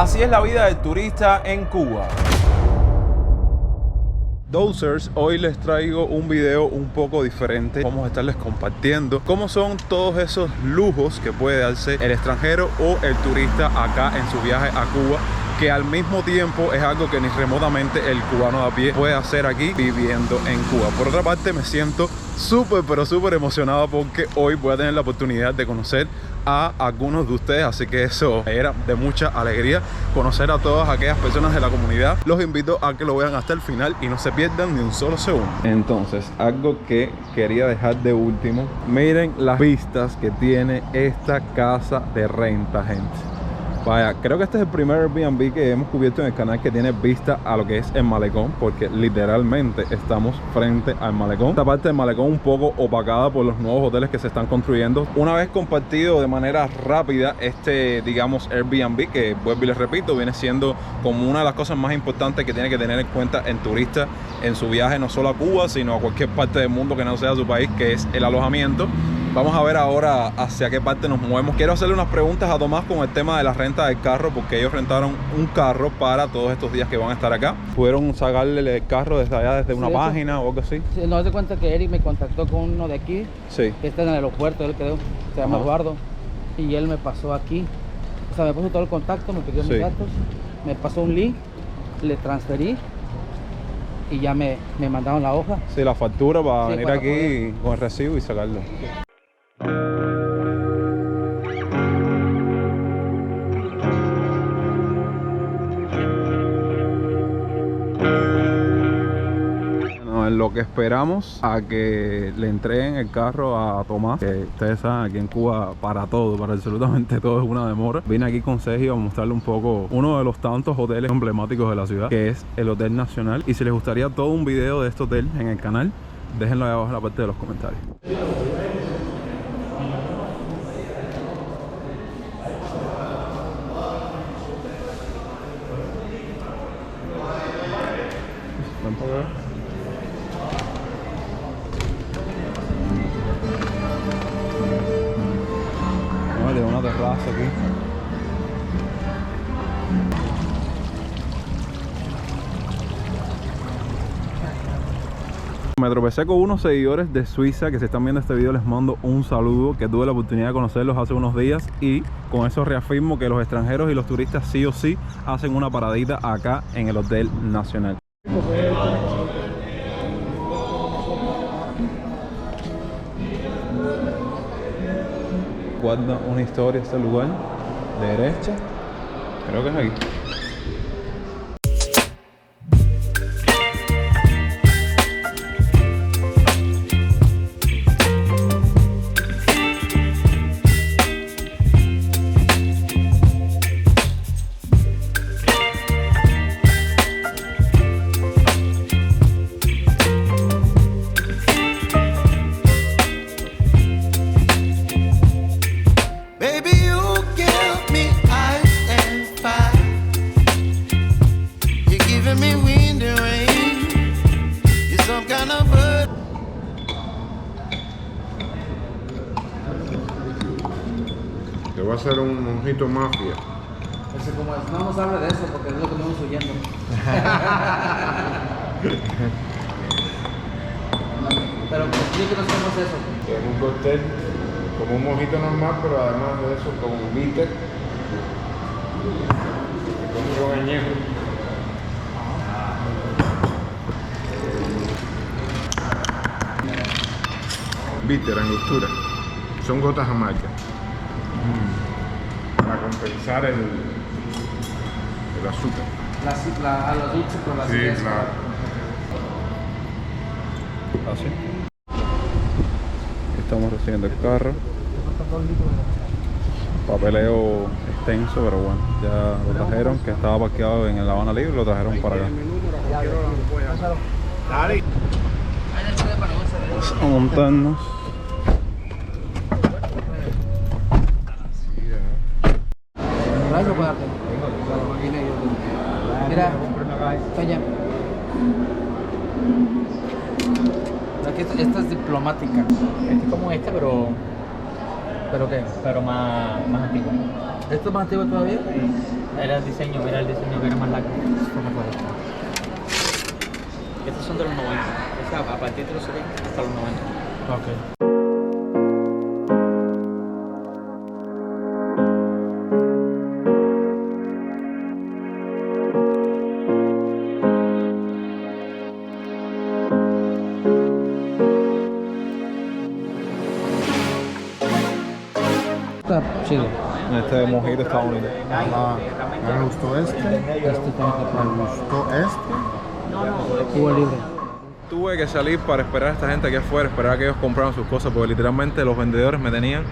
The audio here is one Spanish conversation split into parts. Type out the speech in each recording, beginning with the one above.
Así es la vida del turista en Cuba. Dozers, hoy les traigo un video un poco diferente. Vamos a estarles compartiendo cómo son todos esos lujos que puede darse el extranjero o el turista acá en su viaje a Cuba, que al mismo tiempo es algo que ni remotamente el cubano de a pie puede hacer aquí viviendo en Cuba. Por otra parte, me siento súper emocionado porque hoy voy a tener la oportunidad de conocer a algunos de ustedes, así que eso era de mucha alegría, conocer a todas aquellas personas de la comunidad. Los invito a que lo vean hasta el final y no se pierdan ni un solo segundo. Entonces, algo que quería dejar de último, miren las vistas que tiene esta casa de renta, gente. Vaya, creo que este es el primer Airbnb que hemos cubierto en el canal que tiene vista a lo que es el malecón, porque literalmente estamos frente al malecón. Esta parte del malecón un poco opacada por los nuevos hoteles que se están construyendo. Una vez compartido de manera rápida este, digamos, Airbnb, que vuelvo y les repito, viene siendo como una de las cosas más importantes que tiene que tener en cuenta el turista en su viaje, no solo a Cuba, sino a cualquier parte del mundo que no sea su país, que es el alojamiento. Vamos a ver ahora hacia qué parte nos movemos. Quiero hacerle unas preguntas a Tomás con el tema de la renta del carro, porque ellos rentaron un carro para todos estos días que van a estar acá. ¿Pudieron sacarle el carro desde allá, desde una página o algo así? Sí, no, te cuenta que Eric me contactó con uno de aquí, sí, que está en el aeropuerto, él creo, se llama Eduardo, y él me pasó aquí. O sea, me puso todo el contacto, me pidió mis datos, me pasó un link, le transferí y ya me mandaron la hoja. Sí, la factura para venir para aquí poder con el recibo y sacarlo. Sí. En lo que esperamos a que le entreguen el carro a Tomás, que ustedes saben, aquí en Cuba para todo, para absolutamente todo es una demora. Vine aquí con Sergio a mostrarle un poco uno de los tantos hoteles emblemáticos de la ciudad, que es el Hotel Nacional. Y si les gustaría todo un video de este hotel en el canal, déjenlo ahí abajo en la parte de los comentarios. Ven para acá. Tiene una terraza aquí. Me tropecé con unos seguidores de Suiza que si están viendo este video les mando un saludo, que tuve la oportunidad de conocerlos hace unos días y con eso reafirmo que los extranjeros y los turistas sí o sí hacen una paradita acá en el Hotel Nacional. Guarda una historia este lugar, derecha, creo que es aquí. Te voy a hacer un mojito mafia. Ese como es, no nos hable de eso porque es lo que estamos huyendo. Pero explíquenos cómo es eso. Que es un cóctel como un mojito normal, pero además de eso con bitter. Con añejo. Bitter, angostura. Son gotas amargas. Para compensar el azúcar. A los dulces con la acidez. Sí, claro. Así. Estamos recibiendo el carro. Papeleo extenso, pero bueno, ya lo trajeron, que estaba parqueado en La Habana Libre, lo trajeron para acá. Vamos a montarnos. Mira, Toña. Aquí esta es diplomática. Este es como este, pero ¿Pero qué? pero más antiguo. ¿Esto es más antiguo todavía? Era el diseño que era más largo. Estos son de los 90. O sea, a partir de los 70 hasta los 90. Ok. Está chido. Este mojito está bonito. Me gustó este. Este está Me gustó este. Cuba libre. Tuve que salir para esperar a esta gente aquí afuera, esperar a que ellos compraran sus cosas, porque literalmente los vendedores me tenían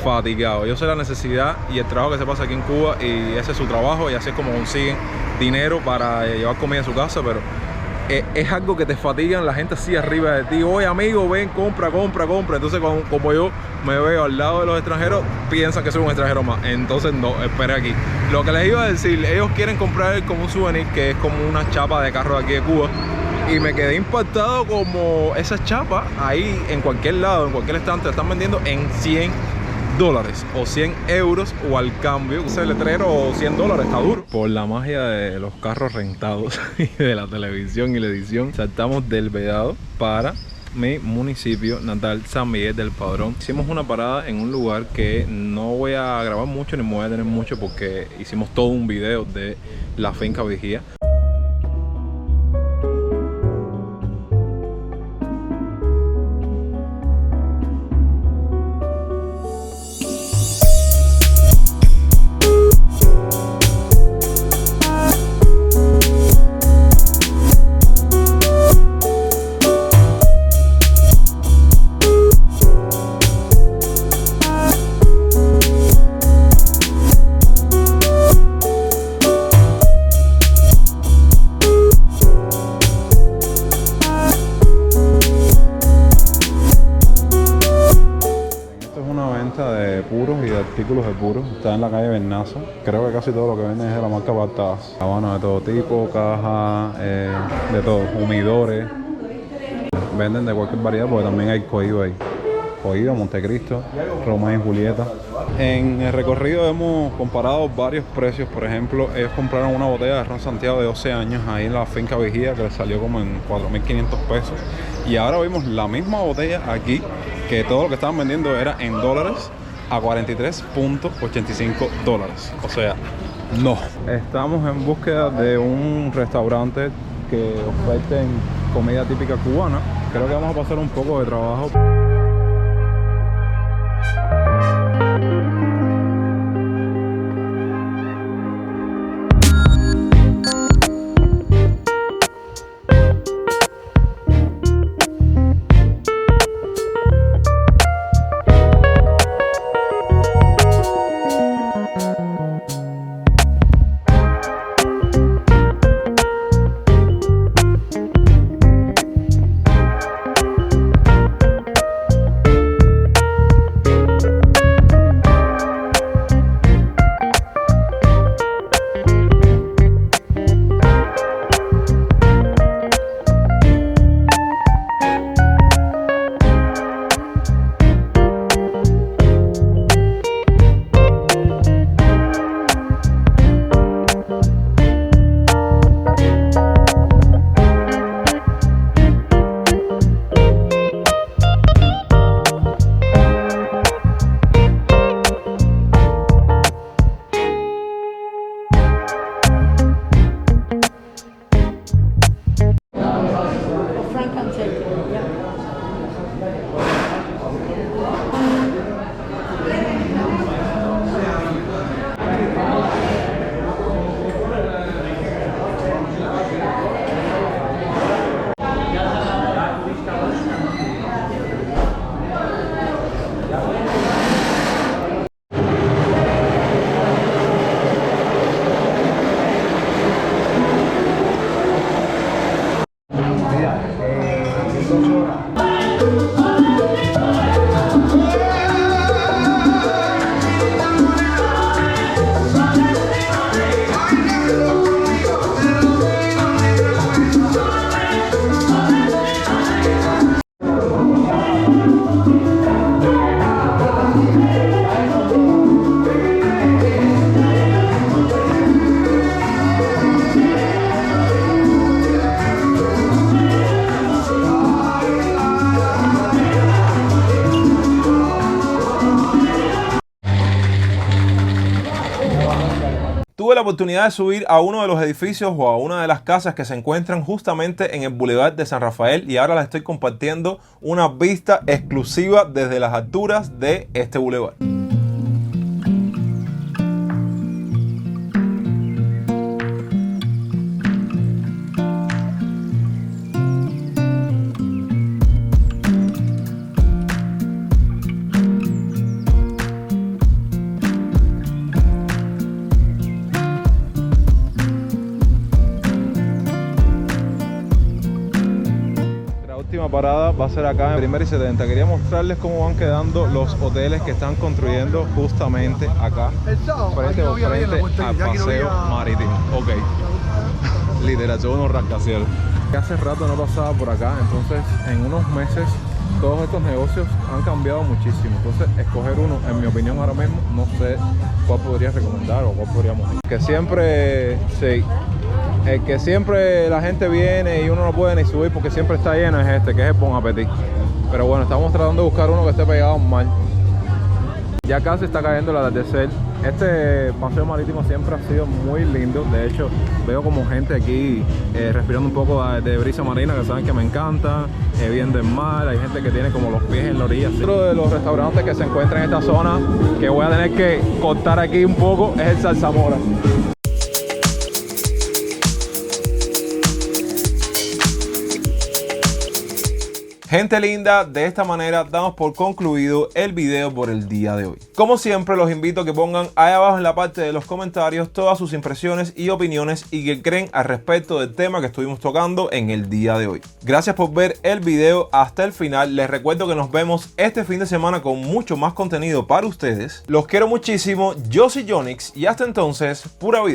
fatigado. Yo sé la necesidad y el trabajo que se pasa aquí en Cuba, y ese es su trabajo, y así es como consiguen dinero para llevar comida a su casa, pero es algo que te fatigan, la gente así arriba de ti. Oye, amigo, ven, compra. Entonces, como yo me veo al lado de los extranjeros, piensan que soy un extranjero más. Entonces, no, espera aquí. Lo que les iba a decir, ellos quieren comprar como un souvenir, que es como una chapa de carro de aquí de Cuba. Y me quedé impactado como esas chapas ahí en cualquier lado, en cualquier estante, están vendiendo en $100 o 100 euros, o al cambio ese letrero $100 está duro. Por la magia de los carros rentados y de la televisión y la edición, saltamos del Vedado para mi municipio natal, San Miguel del Padrón. Hicimos una parada en un lugar que no voy a grabar mucho ni me voy a tener mucho, porque hicimos todo un video de la finca Vigía. De puros y de artículos de puros. Está en la calle Bernaza. Creo que casi todo lo que venden es de la marca Bartaz. Habanos de todo tipo, cajas, de todo, humidores. Venden de cualquier variedad, porque también hay Cohiba ahí. Cohiba, Montecristo, Romeo y Julieta. En el recorrido hemos comparado varios precios. Por ejemplo, ellos compraron una botella de ron Santiago de 12 años ahí en la finca Vigía, que les salió como en 4.500 pesos. Y ahora vimos la misma botella aquí, que todo lo que estaban vendiendo era en dólares, a $43.85. O sea, no. Estamos en búsqueda de un restaurante que oferten comida típica cubana. Creo que vamos a pasar un poco de trabajo. Tuve la oportunidad de subir a uno de los edificios o a una de las casas que se encuentran justamente en el Boulevard de San Rafael y ahora les estoy compartiendo una vista exclusiva desde las alturas de este boulevard. Parada va a ser acá en Primera y 70. Quería mostrarles cómo van quedando los hoteles que están construyendo justamente acá frente al paseo marítimo. Ok, literal, son unos rascacielos. Hace rato no pasaba por acá, entonces en unos meses todos estos negocios han cambiado muchísimo. Entonces escoger uno, en mi opinión ahora mismo, no sé cuál podría recomendar o cuál podríamos ir. Que siempre, sí, el que siempre la gente viene y uno no puede ni subir porque siempre está lleno es este, que es el Bon Appetit. Pero bueno, estamos tratando de buscar uno que esté pegado a un mar. Ya casi está cayendo el atardecer. Este paseo marítimo siempre ha sido muy lindo. De hecho, veo como gente aquí respirando un poco de brisa marina, que saben que me encanta, viendo el mar. Hay gente que tiene como los pies en la orilla. Otro de los restaurantes que se encuentra en esta zona, que voy a tener que cortar aquí un poco, es el Zarzamora. Gente linda, de esta manera damos por concluido el video por el día de hoy. Como siempre, los invito a que pongan ahí abajo en la parte de los comentarios todas sus impresiones y opiniones y que creen al respecto del tema que estuvimos tocando en el día de hoy. Gracias por ver el video hasta el final. Les recuerdo que nos vemos este fin de semana con mucho más contenido para ustedes. Los quiero muchísimo, yo soy Yonix y hasta entonces, pura vida.